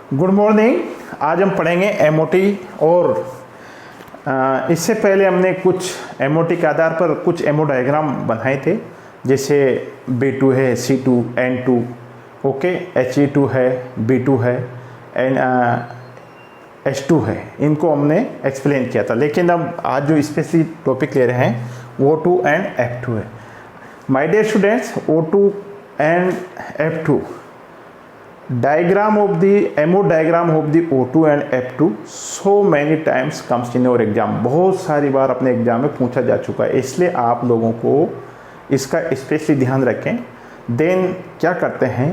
Good morning. आज हम पढ़ेंगे एमओटी और इससे पहले हमने कुछ एमओटी के आधार पर कुछ एमओ डायग्राम बनाए थे, जैसे B2 है, C2, N2, ओके, He2 है, B2 है, H2 है। इनको हमने एक्सप्लेन किया था, लेकिन अब आज जो स्पेशली टॉपिक ले रहे हैं O2 एंड F2 है। My dear students, O2 and F2 diagram of the MO diagram of the O2 and F2 so many times comes in your exam। बहुत सारी बार अपने एग्जाम में पूछा जा चुका है, इसलिए आप लोगों को इसका स्पेशली ध्यान रखें। देन क्या करते हैं,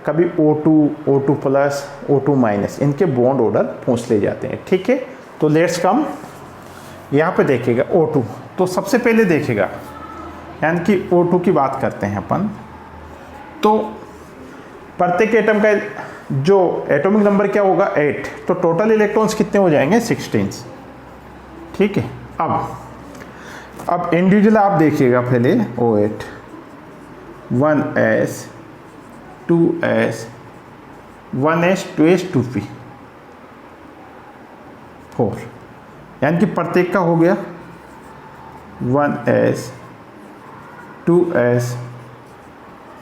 कभी O2, O2 plus, O2 minus, इनके बॉन्ड ऑर्डर पूछ ले जाते हैं। ठीक है, तो लेट्स कम। यहाँ पे देखिएगा O2, तो सबसे पहले देखिएगा, यानी कि O2 की बात करते हैं अपन। तो प्रत्येक एटम का जो एटॉमिक नंबर क्या होगा 8, तो टोटल इलेक्ट्रॉन्स कितने हो जाएंगे 16। ठीक है, अब इंडिविजुअल आप देखिएगा पहले O8, 1s 2s 1s 2s 2p 4, यानी कि प्रत्येक का हो गया 1s 2s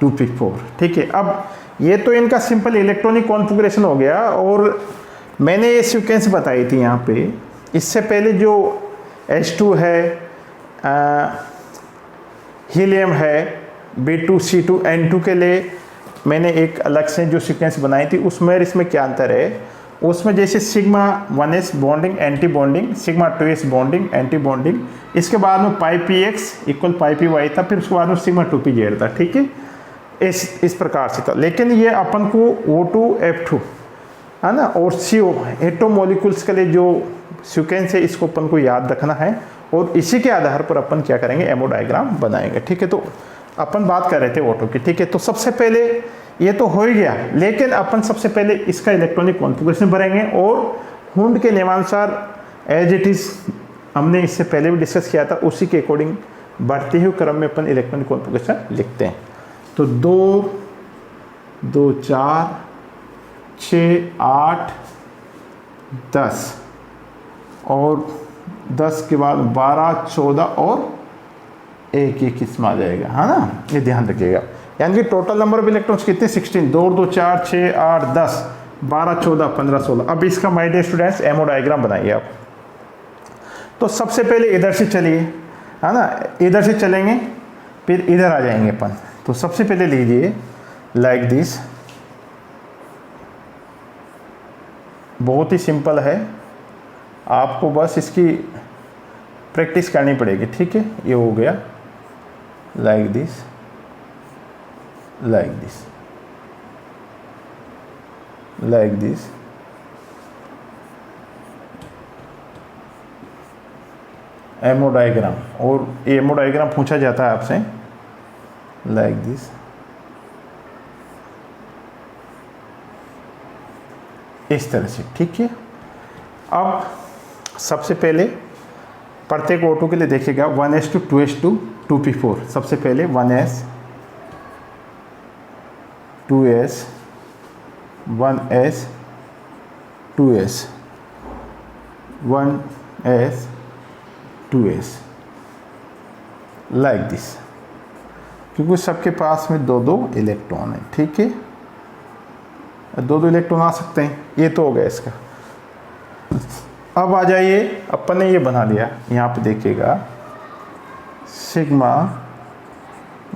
2p 4। ठीक है, अब ये तो इनका सिंपल इलेक्ट्रॉनिक कॉन्फ़िगरेशन हो गया, और मैंने ये सीक्वेंस बताई थी यहाँ पे। इससे पहले जो H2 है, हीलियम है, B2 C2 N2 के लिए मैंने एक अलग से जो सीक्वेंस बनाई थी, उसमें इसमें क्या अंतर है, उसमें जैसे sigma 1s bonding anti bonding, sigma 2s bonding anti bonding, इसके बाद में पाई px इक्वल पाई py था, फिर उसके बाद में सिग्मा 2p था। ठीक है, इस प्रकार से था। लेकिन ये अपन को O2 F2 है ना, और CO एटो मॉलिक्यूल्स के लिए जो सीक्वेंस है, इसको अपन को याद रखना है, और इसी के आधार पर अपन क्या करेंगे, एमओ डायग्राम बनाएंगे। ठीक है, तो अपन बात कर रहे थे O2 की। ठीक है, तो सबसे पहले ये तो हो ही गया, लेकिन अपन सबसे पहले इसका इलेक्ट्रॉनिक कॉन्फ़िगरेशन भरेंगे, और हुंड के नियमानुसार एज इट इज़ हमने इससे पहले भी डिस्कस किया था, उसी के अकॉर्डिंग बढ़ते हुए क्रम में अपन इलेक्ट्रॉनिक कॉन्फ़िगरेशन लिखते हैं। तो 2 2 4 6 8 10, और 10 के बाद 12 14 और 1 इसमें आ जाएगा, है ना। ये ध्यान रखिएगा, यानी कि टोटल नंबर ऑफ इलेक्ट्रॉन्स कितने 16, 2 2 4 6 8 10 12 14 15 16। अब इसका my dear students MO diagram बनाइए आप। तो सबसे पहले इधर से चलिए, है ना, इधर से चलेंगे, फिर इधर आ जाएंगे अपन। तो सबसे पहले लीजिए लाइक दिस, बहुत ही सिंपल है, आपको बस इसकी प्रैक्टिस करनी पड़ेगी। ठीक है, ये हो गया like this, like this, like this, ammo diagram. और एमओ डायग्राम पूछा जाता है आपसे लाइक दिस। इस तरह से। ठीक है, अब सबसे पहले प्रत्येक O2 के लिए देखिएगा 1s2 2s2 2p4। सबसे पहले 1s 2s 1s 2s 1s 2s like this, क्योंकि सबके पास में 2 इलेक्ट्रॉन है। ठीक है, 2 इलेक्ट्रॉन आ सकते हैं। ये तो हो गया इसका। अब आ जाइए, अपन ने ये बना लिया, यहाँ पे देखिएगा sigma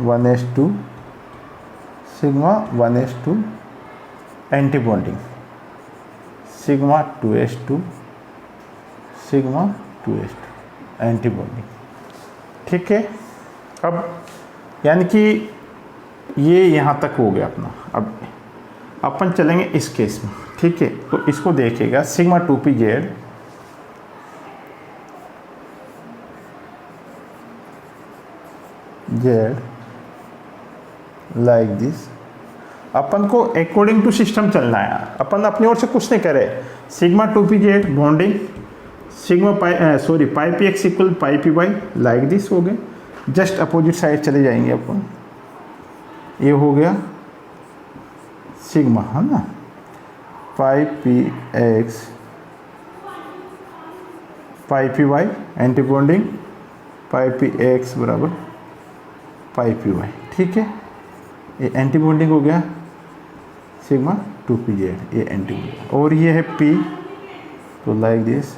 1s2 sigma 1s2 anti bonding, sigma 2s2 sigma 2s2 anti bonding. ठीक है, अब यानी कि ये यहाँ तक हो गया अपना। अब अपन चलेंगे इस केस में। ठीक है, तो इसको देखिएगा sigma 2p Z, Z like this. अपन को अकॉर्डिंग टू सिस्टम चलना है, अपन अपनी ओर से कुछ नहीं करे। Sigma 2p Z bonding, sigma pi px equal pi py like this हो गए। जस्ट अपोजिट साइड चले जाएंगे अपन, ये हो गया सिग्मा, है ना। 5px 5py anti bonding 5px बराबर 5py। ठीक है, ये एंटी बॉन्डिंग हो गया सिग्मा 2pz, ये एंटी बॉन्डिंग। और ये है p, तो लाइक दिस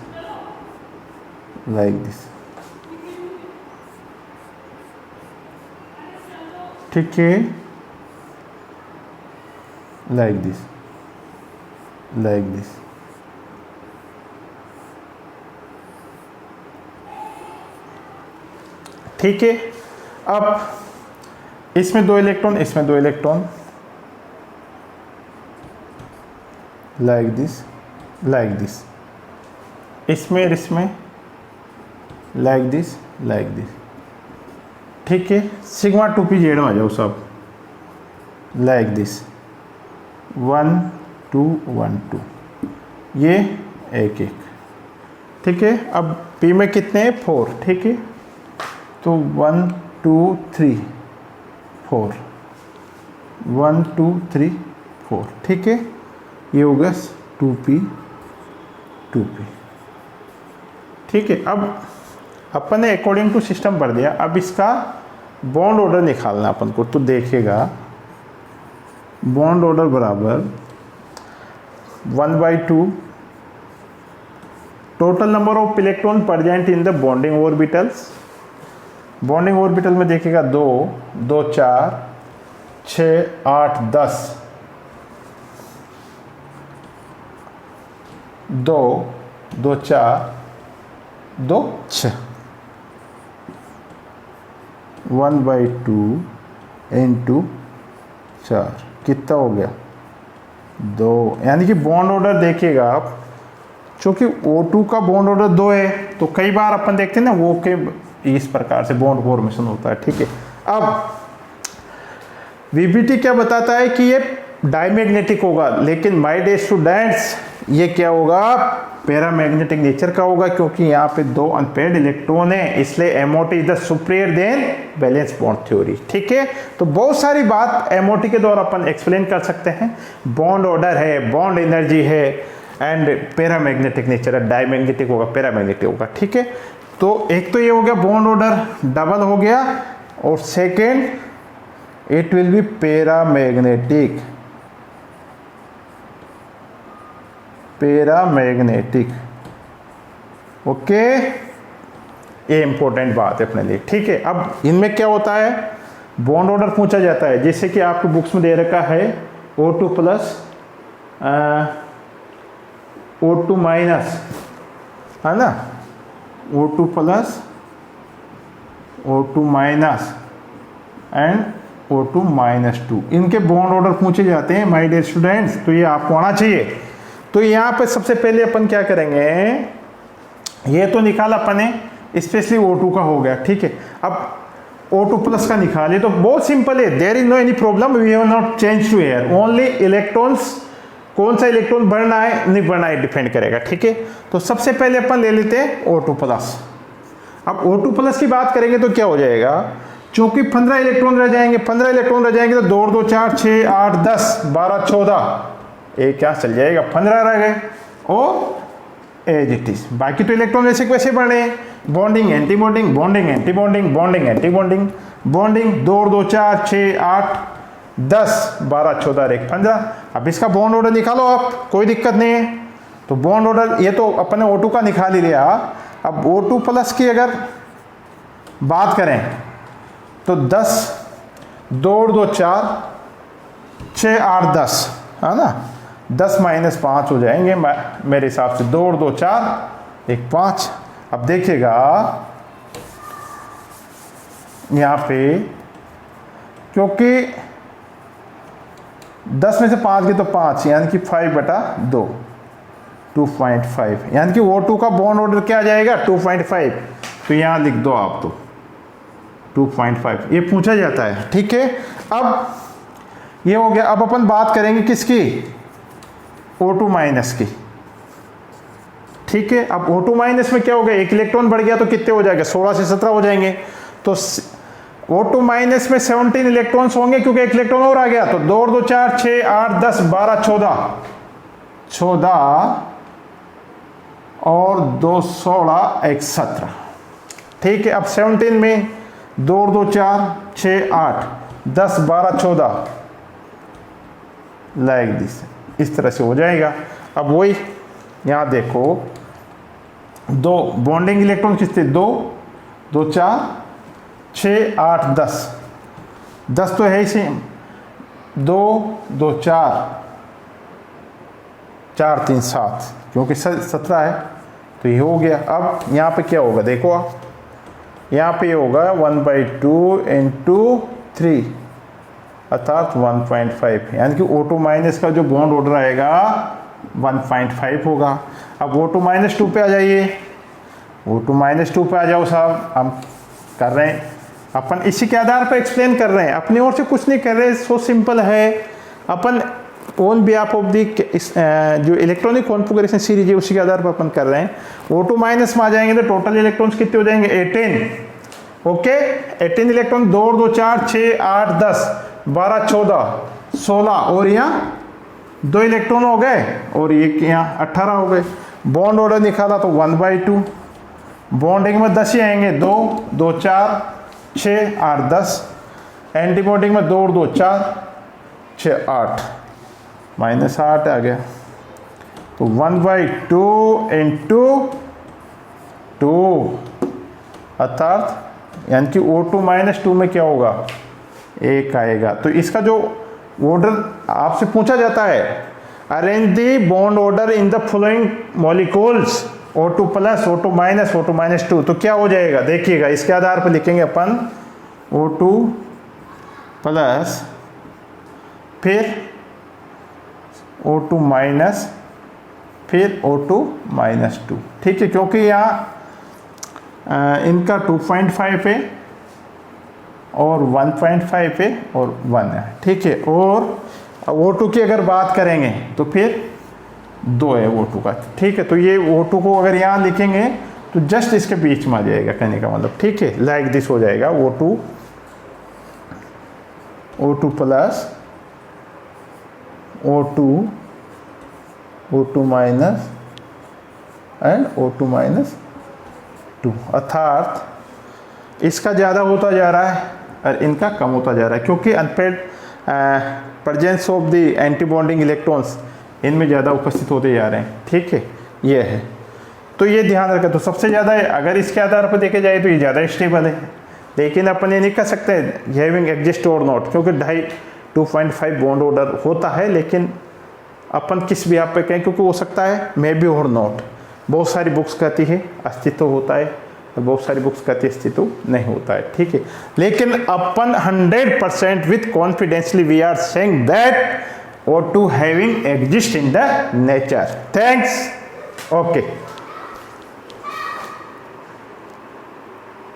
ठीक है, लाइक दिस ठीक है। अब इसमें 2 इलेक्ट्रॉन, इसमें 2 इलेक्ट्रॉन, लाइक दिस इसमें लाइक दिस ठीक है। सिग्मा 2pz में आ जाओ सब, लाइक दिस 1 2 1 2, ये एक ठीक है। अब p में कितने हैं 4, ठीक है, तो 1 2 3 4 1 2 3 4 ठीक है, ये होगा 2p ठीक है। अब अपन ने अकॉर्डिंग टू सिस्टम पढ़ दिया, अब इसका बॉन्ड ऑर्डर निकालना अपन को। तो देखिएगा बॉन्ड ऑर्डर बराबर 1/2 total number of electron present in the bonding orbitals. Bonding orbital में देखिएगा 2 2 4 6 8 10 2 2 4 2 6 1/2 इंटू 4 कितना हो गया 2। यानी कि बॉन्ड ऑर्डर देखिएगा आप, चूँकि O2 का बॉन्ड ऑर्डर 2 है, तो कई बार अपन देखते हैं ना वो के इस प्रकार से बॉन्ड फॉर्मेशन होता है। ठीक है, अब VBT क्या बताता है कि ये डायमैग्नेटिक होगा, लेकिन माय डियर स्टूडेंट्स ये क्या होगा पैरामैग्नेटिक नेचर का होगा, क्योंकि यहाँ पे 2 अनपेयर्ड इलेक्ट्रॉन है, इसलिए MOT is the superior then valence bond theory. ठीक है, तो बहुत सारी बात MOT के द्वारा अपन एक्सप्लेन कर सकते हैं। बॉन्ड ऑर्डर है, बॉन्ड एनर्जी है, एंड पैरामैग्नेटिक नेचर है, डायमैग्नेटिक होगा पैरामैग्नेटिक होगा। ठीक है, तो एक तो ये हो गया बॉन्ड ऑर्डर डबल हो गया, और second it will be paramagnetic okay, ये इंपॉर्टेंट बात है अपने लिए। ठीक है, अब इनमें क्या होता है बॉन्ड ऑर्डर पूछा जाता है, जैसे कि आपको बुक्स में दे रखा है O2 प्लस O2 माइनस, है ना, O2 plus O2 minus and O2 minus 2, इनके बॉन्ड ऑर्डर पूछे जाते हैं माय डियर स्टूडेंट्स, तो ये आपको आना चाहिए। तो यहाँ पे सबसे पहले अपन क्या करेंगे, ये तो निकाला अपन ने, स्पेशली O2 का हो गया। ठीक है, अब O2 प्लस का निकाले तो बहुत सिंपल है, there is no any problem, we have not change to air, only electrons, कौन सा इलेक्ट्रॉन बढ़ना है नहीं बढ़ना है डिपेंड करेगा। ठीक है, तो सबसे पहले अपन ले लेते हैं O2 प्लस। अब O2 प्लस की बात करेंगे तो क्या हो जाएगा, चूंकि 15 इलेक्ट्रॉन रह जाएंगे, 15 इलेक्ट्रॉन रह जाएंगे तो 2 2 4 6 8 10 12 14, एक क्या चल जाएगा 15 रह गए, और एज इट इज। बाकी तो इलेक्ट्रॉन वैसे वैसे बढ़े, bonding anti bonding, bonding anti bonding, bonding anti bonding, bonding 2 2 4 6 8 10 12 14 एक 15। अब इसका बॉन्ड ऑर्डर निकालो आप, कोई दिक्कत नहीं है। तो बॉन्ड ऑर्डर ये तो अपने O2 का निकाल ही लिया। अब O2 प्लस की अगर बात करें तो 10 2 2 4 6 8 10, है ना, 10 माइनस 5 हो जाएंगे मेरे हिसाब से, 2 2 4 एक 5। अब देखिएगा यहाँ पे, क्योंकि 10 में से 5 गए तो 5, यानी कि 5/2 2.5, यानी कि O2 का बॉन्ड ऑर्डर क्या आ जाएगा 2.5। तो यहाँ लिख दो आप, तो 2.5 ये पूछा जाता है। ठीक है, अब ये हो गया। अब अपन बात करेंगे किसकी, O2 माइनस की। ठीक है, अब O2 माइनस में क्या हो गया, एक इलेक्ट्रॉन बढ़ गया तो कितने हो जाएगा 16 से 17 हो जाएंगे। तो O2 माइनस में 17 इलेक्ट्रॉन्स होंगे, क्योंकि एक इलेक्ट्रॉन और आ गया, तो 2 2 4 6 8 10 12 14 14 और 2 16 1 17। ठीक है, अब 17 में 2 और 2 4 6 8 10 12 14 लाइक दिस, इस तरह से हो जाएगा। अब वही यहाँ देखो, 2 बॉन्डिंग इलेक्ट्रॉन किससे, 2 2 4 6 8 10 10 तो है ही सेम, 2 2 4 4 3 7, क्योंकि 17 है तो ये हो गया। अब यहाँ पे क्या होगा देखो आप, यहाँ पे होगा 1/2 इंटू 3 अर्थात 1.5, यानी कि O2 माइनस का जो बॉन्ड ऑर्डर आएगा 1.5 होगा। अब O2 -2 पे आ जाइए, O2 -2 पे आ जाओ साहब। हम कर रहे हैं, अपन इसी के आधार पर एक्सप्लेन कर रहे हैं, अपनी ओर से कुछ नहीं कर रहे, सो सिंपल है। अपन ओन बिहाफ ऑफ दी जो इलेक्ट्रॉनिक कॉन्फ़िगरेशन सीरीज है उसी के आधार पर अपन कर रहे हैं। O2 माइनस में आ जाएंगे तो टोटल इलेक्ट्रॉन्स कितने हो जाएंगे, 18। ओके, 18 इलेक्ट्रॉन, 2 और 2 4 6 8 10 12 14 16 और यहाँ 2 इलेक्ट्रॉन हो गए और ये यहाँ 18 हो गए। बॉन्ड ऑर्डर निकाला तो 1/2, बॉन्डिंग में 10 ही आएंगे, 2 2 4 6 8 10, एंटी बॉन्डिंग में 2 और 2 4 6 8 -8 आ गया। तो 1/2 इंटू 2 अर्थात यानी कि O2 -2 में क्या होगा, 1 आएगा। तो इसका जो ऑर्डर आपसे पूछा जाता है, arrange the bond order in the following molecules O2 plus O2 minus O2 -2, तो क्या हो जाएगा देखिएगा, इसके आधार पर लिखेंगे अपन O2 प्लस फिर O2 माइनस फिर O2 -2। ठीक है, क्योंकि यहाँ इनका 2.5 है और 1.5 है और 1 है। ठीक है, और O2 की अगर बात करेंगे तो फिर 2 है O2 का। ठीक है, तो ये O2 को अगर यहाँ लिखेंगे तो जस्ट इसके बीच में आ जाएगा, कहने का मतलब। ठीक है, लाइक दिस हो जाएगा, O2 plus O2 minus and O2 -2, अर्थात इसका ज़्यादा होता जा रहा है और इनका कम होता जा रहा है, क्योंकि unpaired presence of the anti bonding electrons इनमें ज़्यादा उपस्थित होते जा रहे हैं। ठीक है, ये है, तो ये ध्यान रखें। तो सबसे ज़्यादा अगर इसके आधार पर देखे जाए तो ये ज़्यादा स्टेबल है, लेकिन अपन ये नहीं कर सकते हैविंग एग्जिस्ट और नॉट, क्योंकि 2.5 बॉन्ड ऑर्डर होता है, लेकिन अपन किस भी आप पे कहें, क्योंकि हो सकता है मे बी और नॉट। बहुत सारी बुक्स कहती है अस्तित्व होता है और बहुत सारी बुक्स कहती है अस्तित्व नहीं होता है। ठीक है, लेकिन अपन 100% with confidently we are saying that O2 having exist in the nature. Thanks, okay.